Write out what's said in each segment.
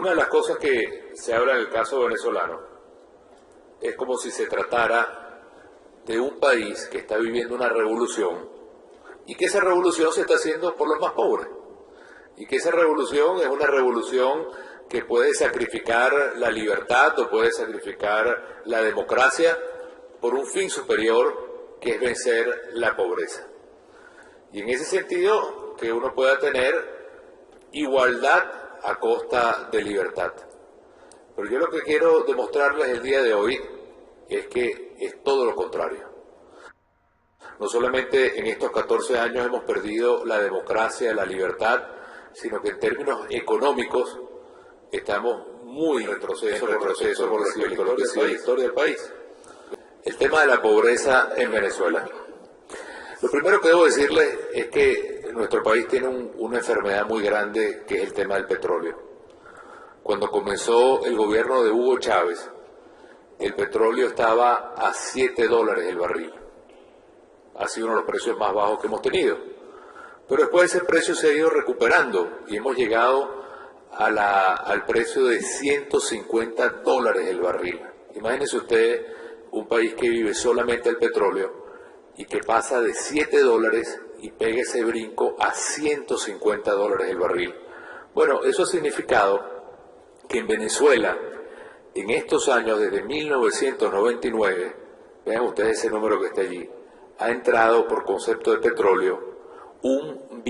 Una de las cosas que se habla en el caso venezolano es como si se tratara de un país que está viviendo una revolución y que esa revolución se está haciendo por los más pobres y que esa revolución es una revolución que puede sacrificar la libertad o puede sacrificar la democracia por un fin superior que es vencer la pobreza. Y en ese sentido que uno pueda tener igualdad a costa de libertad. Pero yo lo que quiero demostrarles el día de hoy es que es todo lo contrario. No solamente en estos 14 años hemos perdido la democracia, la libertad, sino que en términos económicos estamos muy en retroceso por lo que ha sido la historia del país. El tema de la pobreza en Venezuela. Lo primero que debo decirles es que nuestro país tiene una enfermedad muy grande que es el tema del petróleo. Cuando comenzó el gobierno de Hugo Chávez, el petróleo estaba a $7 el barril. Ha sido uno de los precios más bajos que hemos tenido. Pero después ese precio se ha ido recuperando y hemos llegado al precio de $150 el barril. Imagínense ustedes un país que vive solamente el petróleo y que pasa de $7 y pega ese brinco a $150 el barril. Bueno, eso ha significado que en Venezuela, en estos años, desde 1999, vean ustedes ese número que está allí, ha entrado por concepto de petróleo $1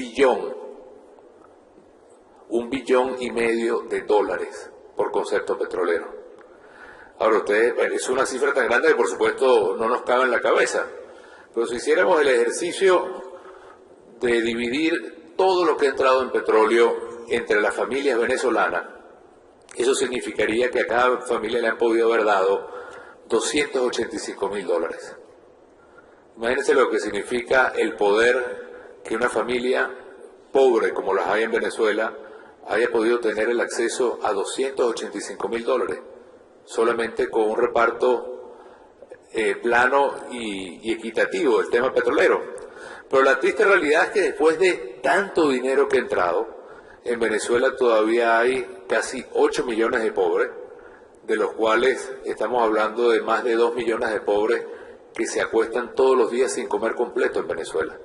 billón y medio de dólares por concepto petrolero. Ahora ustedes, es una cifra tan grande que por supuesto no nos cabe en la cabeza, pero si hiciéramos el ejercicio de dividir todo lo que ha entrado en petróleo entre las familias venezolanas, eso significaría que a cada familia le han podido haber dado $285.000. Imagínense lo que significa el poder que una familia pobre como las hay en Venezuela haya podido tener el acceso a $285.000 solamente con un reparto plano y equitativo del tema petrolero. Pero la triste realidad es que después de tanto dinero que ha entrado, en Venezuela todavía hay casi 8 millones de pobres, de los cuales estamos hablando de más de 2 millones de pobres que se acuestan todos los días sin comer completo en Venezuela.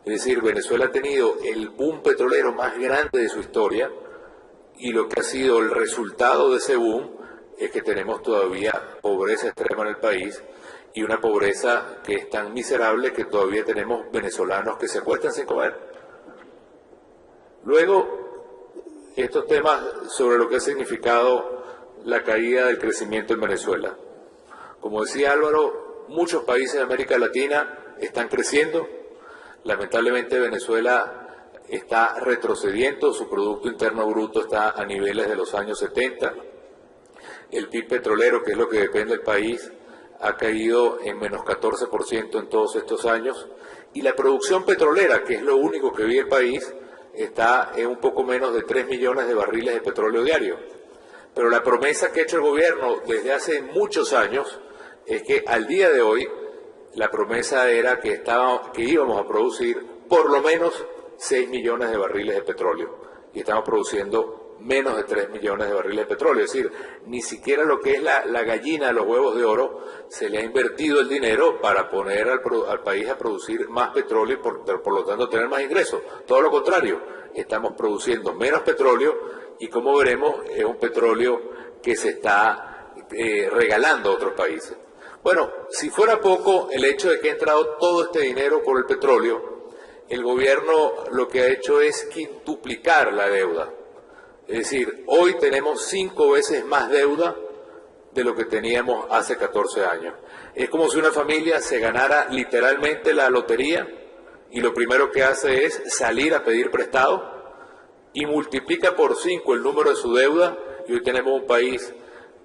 Es decir, Venezuela ha tenido el boom petrolero más grande de su historia y lo que ha sido el resultado de ese boom es que tenemos todavía pobreza extrema en el país y una pobreza que es tan miserable que todavía tenemos venezolanos que se acuestan sin comer. Luego, estos temas sobre lo que ha significado la caída del crecimiento en Venezuela. Como decía Álvaro, muchos países de América Latina están creciendo. Lamentablemente Venezuela está retrocediendo, su Producto Interno Bruto está a niveles de los años 70. El PIB petrolero, que es lo que depende del país, ha caído en menos 14% en todos estos años. Y la producción petrolera, que es lo único que vive el país, está en un poco menos de 3 millones de barriles de petróleo diario. Pero la promesa que ha hecho el gobierno desde hace muchos años es que al día de hoy la promesa era que íbamos a producir por lo menos 6 millones de barriles de petróleo y estamos produciendo menos de 3 millones de barriles de petróleo. Es decir, ni siquiera lo que es la gallina de los huevos de oro se le ha invertido el dinero para poner al país a producir más petróleo y por lo tanto tener más ingresos. Todo lo contrario, estamos produciendo menos petróleo y como veremos es un petróleo que se está regalando a otros países. Bueno, si fuera poco el hecho de que ha entrado todo este dinero por el petróleo, el gobierno lo que ha hecho es quintuplicar la deuda. Es decir, hoy tenemos 5 veces más deuda de lo que teníamos hace 14 años. Es como si una familia se ganara literalmente la lotería y lo primero que hace es salir a pedir prestado y multiplica por 5 el número de su deuda y hoy tenemos un país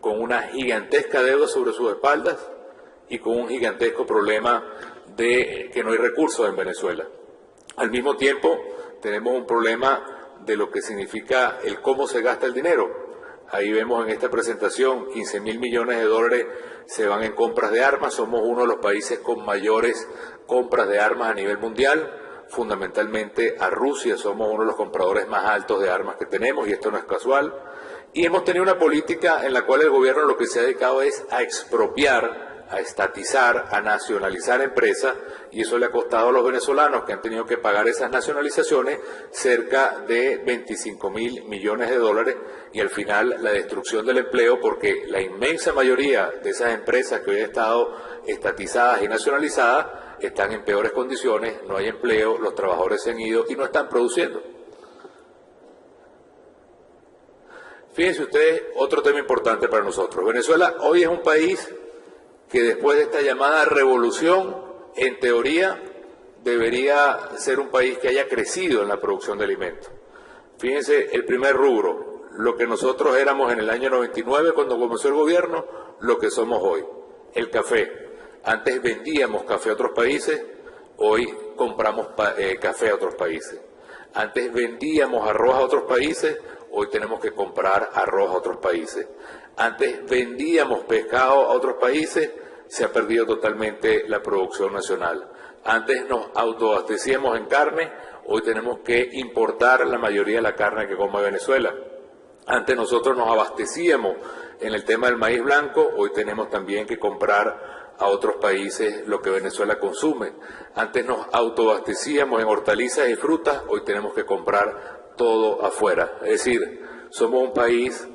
con una gigantesca deuda sobre sus espaldas y con un gigantesco problema de que no hay recursos en Venezuela. Al mismo tiempo, tenemos un problema de lo que significa el cómo se gasta el dinero. Ahí vemos en esta presentación, 15.000 millones de dólares se van en compras de armas. Somos uno de los países con mayores compras de armas a nivel mundial. Fundamentalmente a Rusia somos uno de los compradores más altos de armas que tenemos y esto no es casual. Y hemos tenido una política en la cual el gobierno lo que se ha dedicado es a expropiar, a estatizar, a nacionalizar empresas, y eso le ha costado a los venezolanos que han tenido que pagar esas nacionalizaciones cerca de 25.000 millones de dólares, y al final la destrucción del empleo, porque la inmensa mayoría de esas empresas que hoy han estado estatizadas y nacionalizadas están en peores condiciones, no hay empleo, los trabajadores se han ido y no están produciendo. Fíjense ustedes, otro tema importante para nosotros. Venezuela hoy es un país que después de esta llamada revolución, en teoría, debería ser un país que haya crecido en la producción de alimentos. Fíjense, el primer rubro, lo que nosotros éramos en el año 99 cuando comenzó el gobierno, lo que somos hoy, el café. Antes vendíamos café a otros países, hoy compramos café a otros países. Antes vendíamos arroz a otros países, hoy tenemos que comprar arroz a otros países. Antes vendíamos pescado a otros países, se ha perdido totalmente la producción nacional. Antes nos autoabastecíamos en carne, hoy tenemos que importar la mayoría de la carne que come Venezuela. Antes nosotros nos abastecíamos en el tema del maíz blanco, hoy tenemos también que comprar a otros países lo que Venezuela consume. Antes nos autoabastecíamos en hortalizas y frutas, hoy tenemos que comprar todo afuera. Es decir, somos un país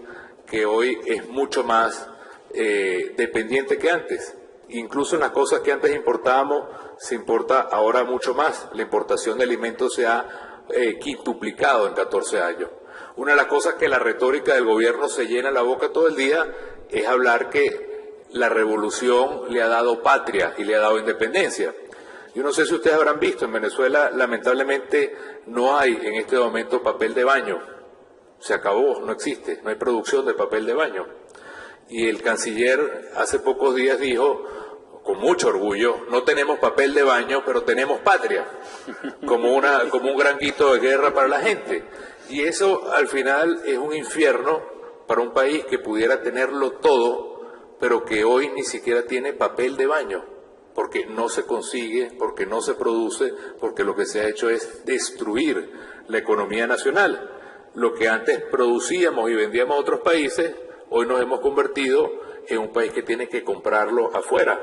que hoy es mucho más dependiente que antes. Incluso en las cosas que antes importábamos, se importa ahora mucho más. La importación de alimentos se ha quintuplicado en 14 años. Una de las cosas que la retórica del gobierno se llena la boca todo el día es hablar que la revolución le ha dado patria y le ha dado independencia. Yo no sé si ustedes habrán visto, en Venezuela lamentablemente no hay en este momento papel de baño. Se acabó, no existe, no hay producción de papel de baño. Y el canciller hace pocos días dijo, con mucho orgullo, no tenemos papel de baño, pero tenemos patria, como un gran grito de guerra para la gente. Y eso al final es un infierno para un país que pudiera tenerlo todo, pero que hoy ni siquiera tiene papel de baño, porque no se consigue, porque no se produce, porque lo que se ha hecho es destruir la economía nacional. Lo que antes producíamos y vendíamos a otros países, hoy nos hemos convertido en un país que tiene que comprarlo afuera.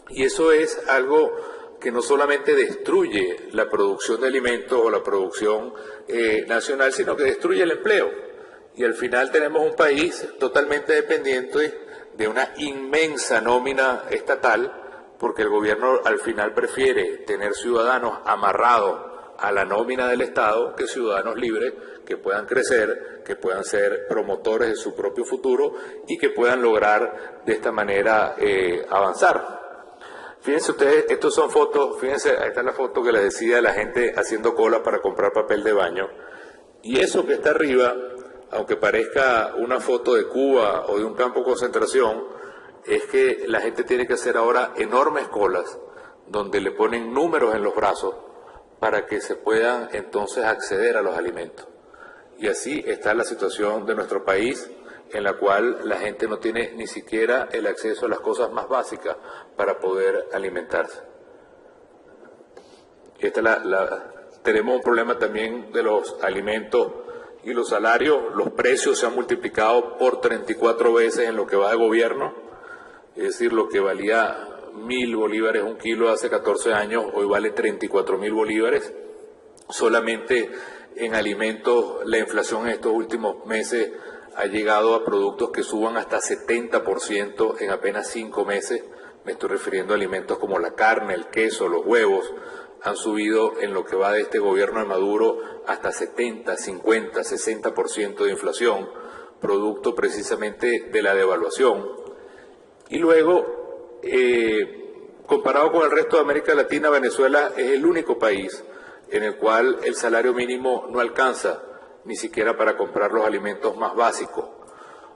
Y eso es algo que no solamente destruye la producción de alimentos o la producción nacional, sino que destruye el empleo. Y al final tenemos un país totalmente dependiente de una inmensa nómina estatal, porque el gobierno al final prefiere tener ciudadanos amarrados a la nómina del Estado que ciudadanos libres que puedan crecer, que puedan ser promotores de su propio futuro y que puedan lograr de esta manera avanzar. Fíjense ustedes, estos son fotos, fíjense, ahí está la foto que les decía de la gente haciendo cola para comprar papel de baño. Y eso que está arriba, aunque parezca una foto de Cuba o de un campo de concentración, es que la gente tiene que hacer ahora enormes colas donde le ponen números en los brazos para que se puedan entonces acceder a los alimentos. Y así está la situación de nuestro país, en la cual la gente no tiene ni siquiera el acceso a las cosas más básicas para poder alimentarse. Tenemos un problema también de los alimentos y los salarios. Los precios se han multiplicado por 34 veces en lo que va de gobierno. Es decir, lo que valía 1.000 bolívares un kilo hace 14 años, hoy vale 34.000 bolívares. Solamente en alimentos, la inflación en estos últimos meses ha llegado a productos que suban hasta 70% en apenas 5 meses. Me estoy refiriendo a alimentos como la carne, el queso, los huevos. Han subido en lo que va de este gobierno de Maduro hasta 70, 50, 60% de inflación, producto precisamente de la devaluación. Y luego, comparado con el resto de América Latina, Venezuela es el único país en el cual el salario mínimo no alcanza ni siquiera para comprar los alimentos más básicos.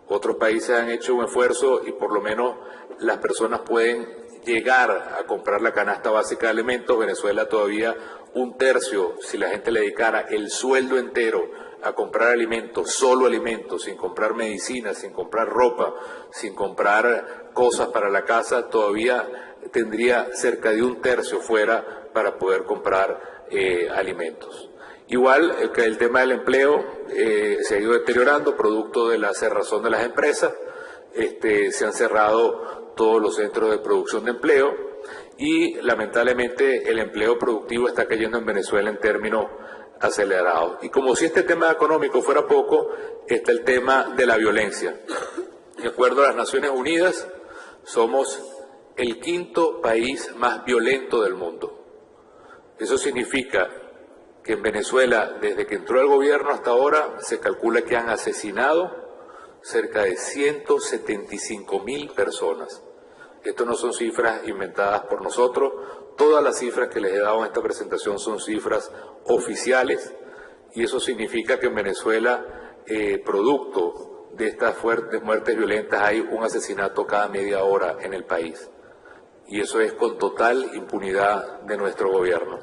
Otros países han hecho un esfuerzo y por lo menos las personas pueden llegar a comprar la canasta básica de alimentos. Venezuela todavía 1/3, si la gente le dedicara el sueldo entero a comprar alimentos, solo alimentos, sin comprar medicinas, sin comprar ropa, sin comprar cosas para la casa, todavía tendría cerca de 1/3 fuera para poder comprar alimentos. Igual que el tema del empleo se ha ido deteriorando producto de la cerrazón de las empresas, se han cerrado todos los centros de producción de empleo y lamentablemente el empleo productivo está cayendo en Venezuela en términos acelerados. Y como si este tema económico fuera poco, está el tema de la violencia. De acuerdo a las Naciones Unidas, somos el quinto país más violento del mundo. Eso significa que en Venezuela, desde que entró el gobierno hasta ahora, se calcula que han asesinado cerca de 175.000 personas. Esto no son cifras inventadas por nosotros. Todas las cifras que les he dado en esta presentación son cifras oficiales y eso significa que en Venezuela, producto de estas fuertes muertes violentas, hay un asesinato cada media hora en el país. Y eso es con total impunidad de nuestro gobierno.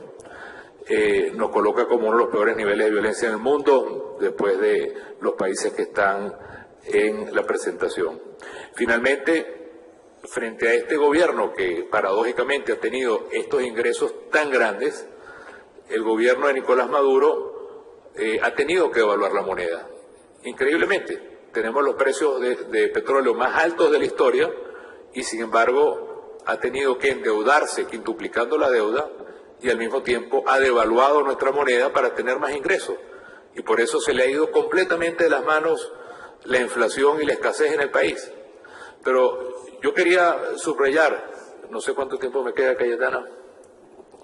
Nos coloca como uno de los peores niveles de violencia en el mundo, después de los países que están en la presentación. Finalmente, frente a este gobierno que paradójicamente ha tenido estos ingresos tan grandes, el gobierno de Nicolás Maduro ha tenido que devaluar la moneda. Increíblemente, tenemos los precios de petróleo más altos de la historia y sin embargo ha tenido que endeudarse quintuplicando la deuda y al mismo tiempo ha devaluado nuestra moneda para tener más ingresos. Y por eso se le ha ido completamente de las manos la inflación y la escasez en el país. Pero yo quería subrayar, no sé cuánto tiempo me queda, Cayetana,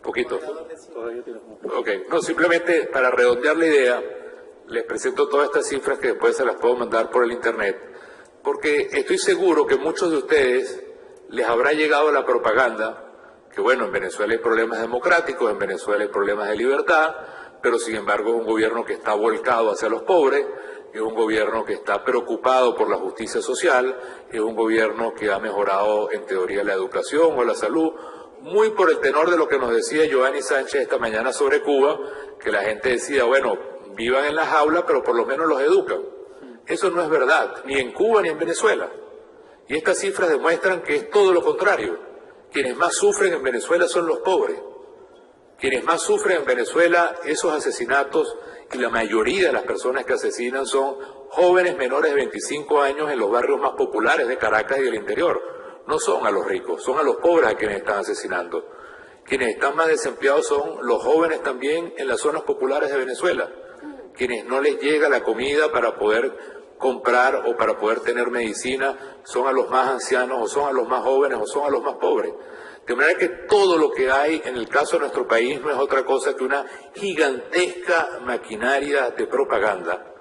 poquito. Ok, no, simplemente para redondear la idea, les presento todas estas cifras que después se las puedo mandar por el internet, porque estoy seguro que muchos de ustedes les habrá llegado la propaganda que bueno, en Venezuela hay problemas democráticos, en Venezuela hay problemas de libertad, pero sin embargo es un gobierno que está volcado hacia los pobres, es un gobierno que está preocupado por la justicia social, es un gobierno que ha mejorado en teoría la educación o la salud, muy por el tenor de lo que nos decía Giovanni Sánchez esta mañana sobre Cuba, que la gente decía, bueno, vivan en las aulas, pero por lo menos los educan. Eso no es verdad, ni en Cuba ni en Venezuela. Y estas cifras demuestran que es todo lo contrario. Quienes más sufren en Venezuela son los pobres. Quienes más sufren en Venezuela esos asesinatos y la mayoría de las personas que asesinan son jóvenes menores de 25 años en los barrios más populares de Caracas y del interior. No son a los ricos, son a los pobres a quienes están asesinando. Quienes están más desempleados son los jóvenes también en las zonas populares de Venezuela. Quienes no les llega la comida para poder comprar o para poder tener medicina son a los más ancianos o son a los más jóvenes o son a los más pobres. De manera que todo lo que hay en el caso de nuestro país no es otra cosa que una gigantesca maquinaria de propaganda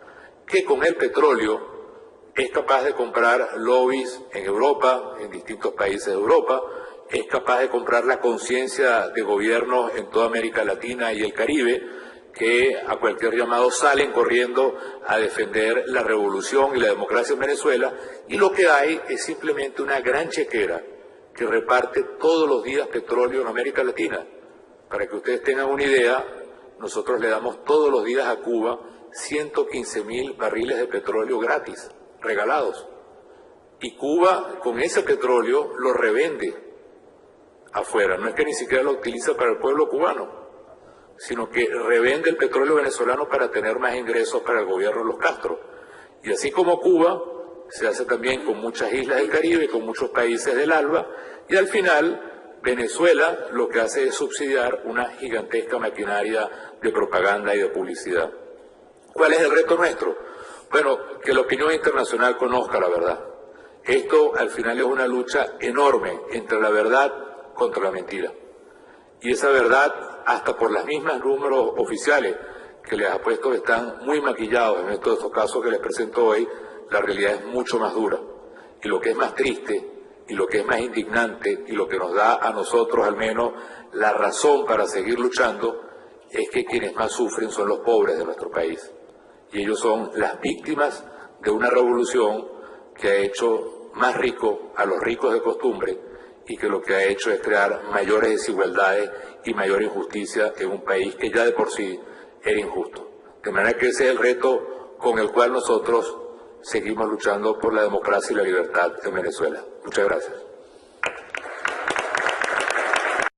que con el petróleo es capaz de comprar lobbies en Europa, en distintos países de Europa, es capaz de comprar la conciencia de gobiernos en toda América Latina y el Caribe, que a cualquier llamado salen corriendo a defender la revolución y la democracia en Venezuela, y lo que hay es simplemente una gran chequera que reparte todos los días petróleo en América Latina. Para que ustedes tengan una idea, nosotros le damos todos los días a Cuba 115.000 barriles de petróleo gratis, regalados. Y Cuba con ese petróleo lo revende afuera, no es que ni siquiera lo utiliza para el pueblo cubano, sino que revende el petróleo venezolano para tener más ingresos para el gobierno de los Castro. Y así como Cuba, se hace también con muchas islas del Caribe, con muchos países del ALBA, y al final Venezuela lo que hace es subsidiar una gigantesca maquinaria de propaganda y de publicidad. ¿Cuál es el reto nuestro? Bueno, que la opinión internacional conozca la verdad. Esto al final es una lucha enorme entre la verdad contra la mentira. Y esa verdad, hasta por las mismas números oficiales que les apuesto que están muy maquillados en estos casos que les presento hoy, la realidad es mucho más dura. Y lo que es más triste, y lo que es más indignante, y lo que nos da a nosotros al menos la razón para seguir luchando, es que quienes más sufren son los pobres de nuestro país. Y ellos son las víctimas de una revolución que ha hecho más rico a los ricos de costumbre, y que lo que ha hecho es crear mayores desigualdades y mayor injusticia en un país que ya de por sí era injusto. De manera que ese es el reto con el cual nosotros seguimos luchando por la democracia y la libertad en Venezuela. Muchas gracias.